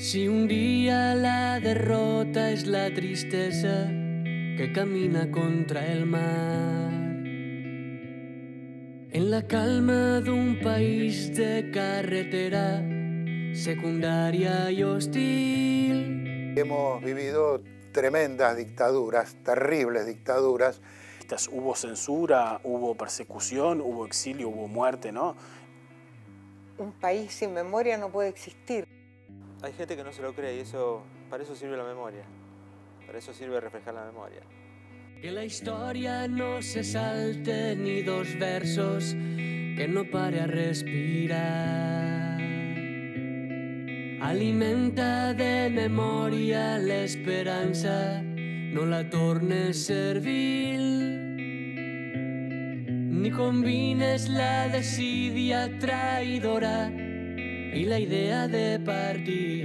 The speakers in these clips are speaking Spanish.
Si un día la derrota es la tristeza que camina contra el mar, en la calma de un país de carretera secundaria y hostil. Hemos vivido tremendas dictaduras, terribles dictaduras. Hubo censura, hubo persecución, hubo exilio, hubo muerte, ¿no? Un país sin memoria no puede existir. Hay gente que no se lo cree y para eso sirve la memoria. Para eso sirve reflejar la memoria. Que la historia no se salte ni dos versos, que no pare a respirar. Alimenta de memoria la esperanza, no la tornes servil. Ni combines la desidia traidora y la idea de partir.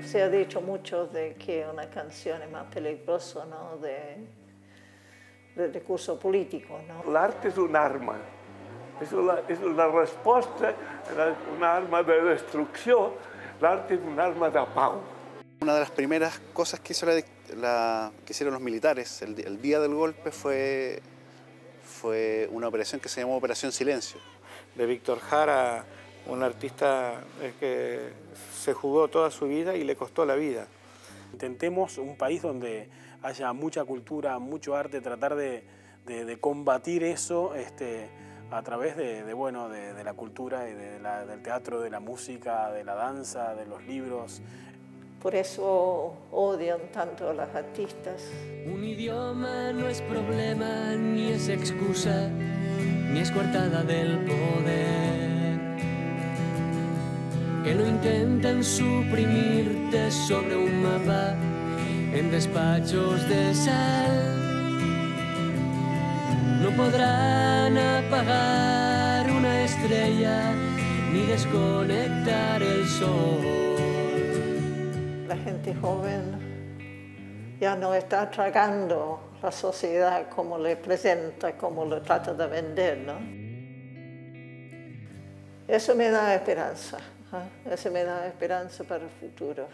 Se ha dicho mucho de que una canción es más peligrosa, ¿no? de discurso político, ¿no? L'arte es un arma, es una respuesta, un arma de destrucción. L'arte es un arma de pau. Una de las primeras cosas que hicieron los militares el día del golpe fue una operación que se llamó Operación Silencio. De Víctor Jara, un artista que se jugó toda su vida y le costó la vida. Intentemos un país donde haya mucha cultura, mucho arte, tratar de combatir eso a través de la cultura y del teatro, de la música, de la danza, de los libros. Por eso odian tanto a los artistas. Un idioma no es problema, ni es excusa, ni es coartada del poder. Que no intenten suprimirte sobre un mapa en despachos de sal. No podrán apagar una estrella ni desconectar el sol. La gente joven ya no está tragando la sociedad como le presenta, como lo trata de vender, ¿no? Eso me da esperanza, eso me da esperanza para el futuro.